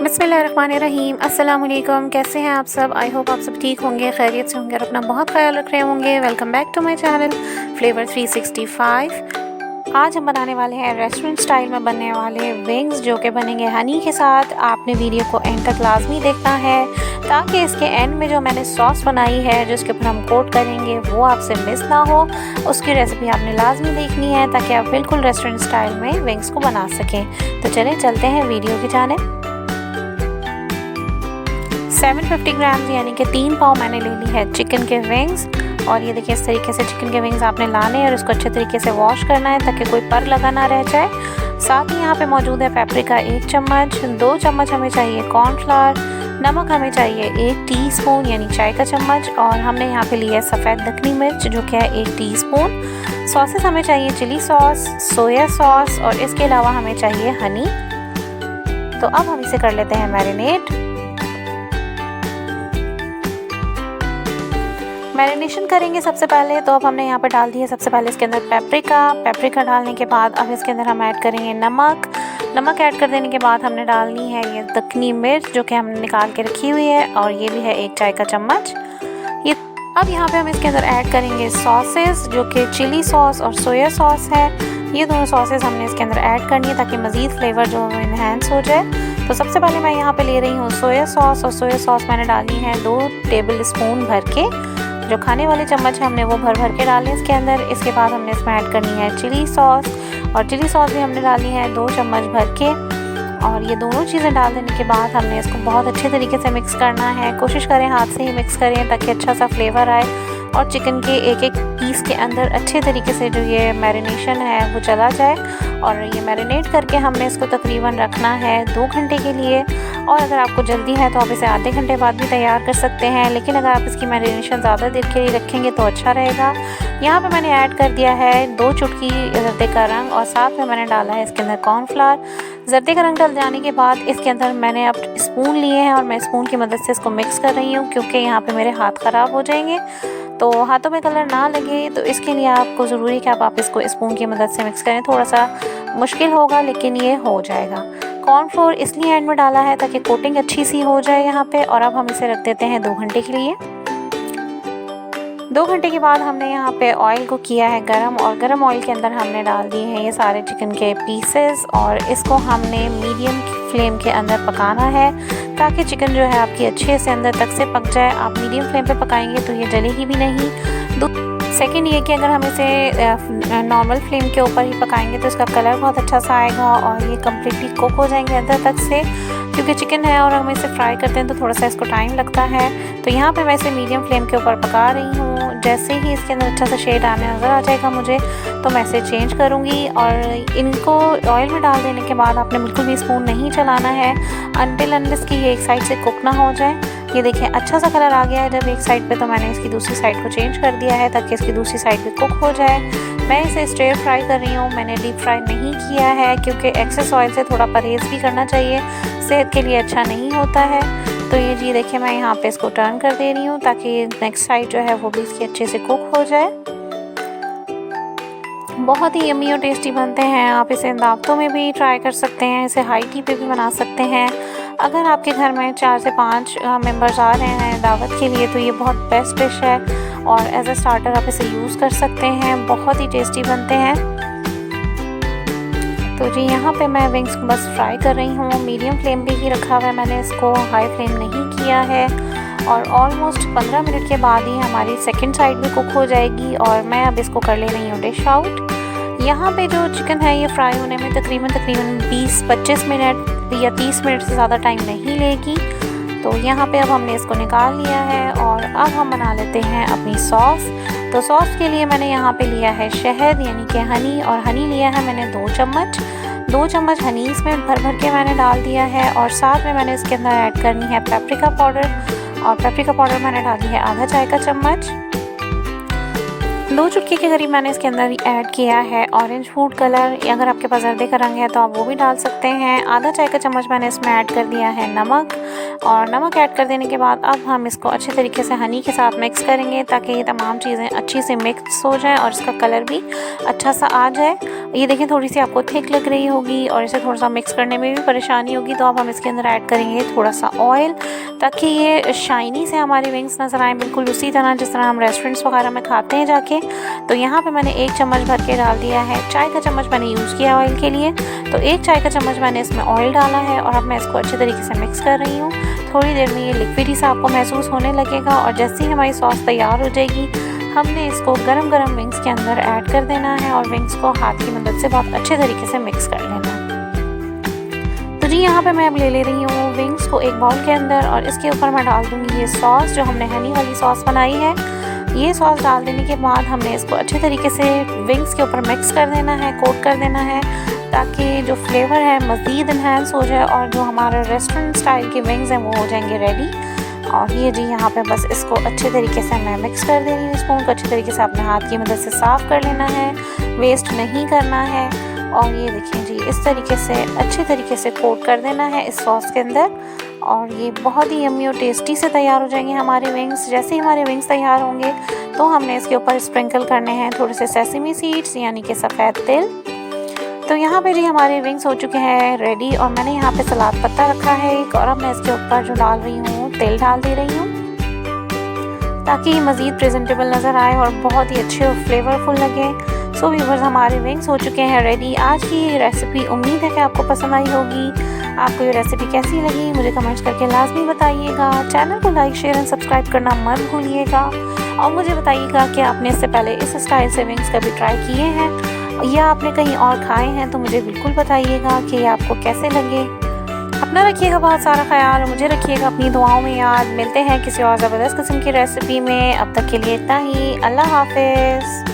बिस्मिल्लाहिर्रहमानिर्रहीम। अस्सलाम वालेकुम। कैसे हैं आप सब? आई होप आप सब ठीक होंगे, खैरियत से होंगे और अपना बहुत ख्याल रख रहे होंगे। Welcome back to my channel flavour 365। आज हम बनाने वाले हैं रेस्टोरेंट स्टाइल में बनने वाले विंग्स, जो कि बनेंगे हनी के साथ। आपने वीडियो को एंड तक लाजमी देखना है ताकि इसके एंड में जो मैंने सॉस बनाई है जिसके ऊपर हम कोट करेंगे वो आपसे मिस ना हो। उसकी रेसिपी आपने लाजमी देखनी है ताकि आप बिल्कुल रेस्टोरेंट स्टाइल में विंग्स को बना सकें। तो चलें चलते हैं वीडियो की जानिब। 750 ग्राम यानी कि 3 पाव मैंने ले ली है चिकन के विंग्स। और ये देखिए, इस तरीके से चिकन के विंग्स आपने लाने हैं और इसको अच्छे तरीके से वॉश करना है ताकि कोई पर लगा ना रह जाए। साथ ही यहाँ पे मौजूद है पेपरिका 1 चम्मच, 2 चम्मच हमें चाहिए कॉर्नफ्लावर, नमक हमें चाहिए 1 टीस्पून यानी चाय का चम्मच, और हमने यहाँ पे लिया है सफ़ेद दखनी मिर्च जो कि है 1 टीस्पून। सॉसेस हमें चाहिए चिली सॉस, सोया सॉस और इसके अलावा हमें चाहिए हनी। तो अब हम इसे कर लेते हैं मैरिनेशन करेंगे सबसे पहले। तो अब हमने यहाँ पर डाल दी है सबसे पहले इसके अंदर पेपरिका डालने के बाद अब इसके अंदर हम ऐड करेंगे नमक ऐड कर देने के बाद हमने डालनी है ये दखनी मिर्च जो कि हमने निकाल के रखी हुई है, और ये भी है 1 चाय का चम्मच। ये अब यहाँ पे हम इसके अंदर ऐड करेंगे सॉसेस जो कि चिली सॉस और सोया सॉस है। ये दोनों सॉसेस हमने इसके अंदर ऐड करनी है ताकि मज़ीद फ्लेवर जो इन्हेंस हो जाए। तो सबसे पहले मैं यहाँ पे ले रही हूँ सोया सॉस, और सोया सॉस मैंने डाली है 2 टेबल स्पून भर के। जो खाने वाले चम्मच है हमने वो भर के डाले इसके अंदर। इसके बाद हमने इसमें ऐड करनी है चिली सॉस, और चिली सॉस भी हमने डाली है 2 चम्मच भर के। और ये दोनों चीज़ें डाल देने के बाद हमने इसको बहुत अच्छे तरीके से मिक्स करना है। कोशिश करें हाथ से ही मिक्स करें ताकि अच्छा सा फ्लेवर आए और चिकन के एक एक पीस के अंदर अच्छे तरीके से जो ये मैरिनेशन है वो चला जाए। और ये मैरिनेट करके हमने इसको तकरीबन रखना है 2 घंटे के लिए। और अगर आपको जल्दी है तो आप इसे आधे घंटे बाद भी तैयार कर सकते हैं, लेकिन अगर आप इसकी मैरिनेशन ज़्यादा देर के लिए रखेंगे तो अच्छा रहेगा। यहाँ पे मैंने ऐड कर दिया है 2 चुटकी जर्दे का रंग, और साथ में मैंने डाला है इसके अंदर कॉर्नफ्लावर। जर्दे का रंग डल जाने के बाद इसके अंदर मैंने अब स्पून लिए हैं और मैं स्पून की मदद से इसको मिक्स कर रही हूँ, क्योंकि यहाँ पे मेरे हाथ ख़राब हो जाएंगे तो हाथों में कलर ना लगे। तो इसके लिए आपको ज़रूरी है कि आप इसको स्पून की मदद से मिक्स करें। थोड़ा सा मुश्किल होगा लेकिन ये हो जाएगा। कॉर्नफ्लोर इसलिए एंड में डाला है ताकि कोटिंग अच्छी सी हो जाए यहाँ पे। और अब हम इसे रख देते हैं 2 घंटे के लिए। 2 घंटे के बाद हमने यहाँ पे ऑयल को किया है गरम, और गरम ऑयल के अंदर हमने डाल दिए हैं ये सारे चिकन के पीसेस, और इसको हमने मीडियम फ्लेम के अंदर पकाना है ताकि चिकन जो है आपकी अच्छे से अंदर तक से पक जाए। आप मीडियम फ्लेम पे पकाएंगे तो ये जलेगी भी नहीं। सेकेंड ये कि अगर हम इसे नॉर्मल फ्लेम के ऊपर ही पकाएंगे तो इसका कलर बहुत अच्छा सा आएगा और ये कम्प्लीटली कुक हो जाएंगे अंदर तक से, क्योंकि चिकन है और हम इसे फ्राई करते हैं तो थोड़ा सा इसको टाइम लगता है। तो यहाँ पे मैं इसे मीडियम फ्लेम के ऊपर पका रही हूँ। जैसे ही इसके अंदर अच्छा सा शेड आने नज़र आ जाएगा मुझे तो मैं इसे चेंज करूँगी। और इनको ऑयल में डाल देने के बाद आपने बिल्कुल भी स्पून नहीं चलाना है अनटिल अनलेस कि ये एक साइड से कुक ना हो जाए। ये देखिए अच्छा सा कलर आ गया है जब एक साइड पे, तो मैंने इसकी दूसरी साइड को चेंज कर दिया है ताकि इसकी दूसरी साइड भी कुक हो जाए। मैं इसे स्ट्रेट फ्राई कर रही हूँ, मैंने डीप फ्राई नहीं किया है क्योंकि एक्सेस ऑयल से थोड़ा परहेज़ भी करना चाहिए, सेहत के लिए अच्छा नहीं होता है। तो ये जी देखिए, मैं यहाँ पे इसको टर्न कर दे रही हूँ ताकि नेक्स्ट साइड जो है वो भी इसकी अच्छे से कुक हो जाए। बहुत ही यम्मी और टेस्टी बनते हैं। आप इसे दावतों में भी ट्राई कर सकते हैं, इसे हाई टी पे भी बना सकते हैं। अगर आपके घर में 4 से 5 मेंबर्स आ रहे हैं दावत के लिए तो ये बहुत बेस्ट डिश है, और एज ए स्टार्टर आप इसे यूज़ कर सकते हैं। बहुत ही टेस्टी बनते हैं। तो जी यहाँ पे मैं विंग्स को बस फ्राई कर रही हूँ, मीडियम फ्लेम पे ही रखा हुआ है मैंने इसको, हाई फ्लेम नहीं किया है। और ऑलमोस्ट 15 मिनट के बाद ही हमारी सेकंड साइड भी कुक हो जाएगी, और मैं अब इसको कर ले रही हूँ डिश आउट। यहाँ पे जो चिकन है ये फ्राई होने में तकरीबन 20-25 मिनट या 30 मिनट से ज़्यादा टाइम नहीं लेगी। तो यहाँ पे अब हमने इसको निकाल लिया है, और अब हम बना लेते हैं अपनी सॉस। तो सॉस के लिए मैंने यहाँ पे लिया है शहद यानी कि हनी, और हनी लिया है मैंने 2 चम्मच हनी इसमें भर के मैंने डाल दिया है। और साथ में मैंने इसके अंदर ऐड करनी है पेपरिका पाउडर, और पेपरिका पाउडर मैंने डाली है आधा चाय का चम्मच। 2 चुटकी के करीब मैंने इसके अंदर ऐड किया है ऑरेंज फूड कलर, या अगर आपके पास जर्दे का रंग है तो आप वो भी डाल सकते हैं। आधा चाय का चम्मच मैंने इसमें ऐड कर दिया है नमक, और नमक ऐड कर देने के बाद अब हम इसको अच्छे तरीके से हनी के साथ मिक्स करेंगे ताकि ये तमाम चीज़ें अच्छी से मिक्स हो जाएं और इसका कलर भी अच्छा सा आ जाए। ये देखें थोड़ी सी आपको थिक लग रही होगी और इसे थोड़ा सा मिक्स करने में भी परेशानी होगी, तो अब हम इसके अंदर ऐड करेंगे थोड़ा सा ऑयल ताकि ये शाइनी से हमारे विंग्स नज़र आएँ, बिल्कुल उसी तरह जिस तरह हम रेस्टोरेंट्स वगैरह में खाते हैं जाके। तो यहाँ पे मैंने 1 चम्मच भर के डाल दिया है। चाय का चम्मच मैंने यूज़ किया ऑयल के लिए, तो 1 चाय का चम्मच मैंने इसमें ऑयल डाला है और अब मैं इसको अच्छे तरीके से मिक्स कर रही हूँ। थोड़ी देर में ये लिक्विडी सा आपको महसूस होने लगेगा और जैसे ही हमारी सॉस तैयार हो जाएगी हमने इसको गरम गरम विंग्स के अंदर ऐड कर देना है और विंग्स को हाथ की मदद से बहुत अच्छे तरीके से मिक्स कर लेना है। तो जी यहाँ पे मैं अब ले रही हूँ विंग्स को एक बाउल के अंदर और इसके ऊपर मैं डाल दूँगी ये सॉस जो हमने हनी वाली सॉस बनाई है। ये सॉस डाल देने के बाद हमने इसको अच्छे तरीके से विंग्स के ऊपर मिक्स कर देना है, कोट कर देना है, ताकि जो फ्लेवर है मज़ीद इन्हेंस हो जाए और जो हमारे रेस्टोरेंट स्टाइल के विंग्स हैं वो हो जाएंगे रेडी। और ये जी यहाँ पे बस इसको अच्छे तरीके से मैं मिक्स कर दे रही हूँ। स्पून को अच्छे तरीके से अपने हाथ की मदद से साफ़ कर लेना है, वेस्ट नहीं करना है। और ये देखिए जी इस तरीके से अच्छे तरीके से कोट कर देना है इस सॉस के अंदर और ये बहुत ही यम्मी और टेस्टी से तैयार हो जाएंगे हमारे विंग्स। जैसे ही हमारे विंग्स तैयार होंगे तो हमने इसके ऊपर स्प्रिंकल करने हैं थोड़े से सेसमी सीड्स यानी कि सफ़ेद तिल। तो यहाँ पे जी हमारे विंग्स हो चुके हैं रेडी और मैंने यहाँ पे सलाद पत्ता रखा है एक, और अब मैं इसके ऊपर जो डाल रही हूँ तेल डाल दे रही हूँ ताकि ये मज़ीद प्रेजेंटेबल नज़र आए और बहुत ही अच्छे और फ्लेवरफुल लगे। सो व्यूअर्स हमारे विंग्स हो चुके हैं रेडी। आज की ये रेसिपी उम्मीद है कि आपको पसंद आई होगी। आपको ये रेसिपी कैसी लगी मुझे कमेंट्स करके लाजमी बताइएगा। चैनल को लाइक शेयर एंड सब्सक्राइब करना मत भूलिएगा और मुझे बताइएगा कि आपने इससे पहले इस स्टाइल से विंग्स कभी ट्राई किए हैं या आपने कहीं और खाए हैं, तो मुझे बिल्कुल बताइएगा कि ये आपको कैसे लगे। अपना रखिएगा बहुत सारा ख्याल और मुझे रखिएगा अपनी दुआओं में याद। मिलते हैं किसी और ज़बरदस्त किस्म की रेसिपी में। अब तक के लिए इतना ही। अल्लाह हाफिज़।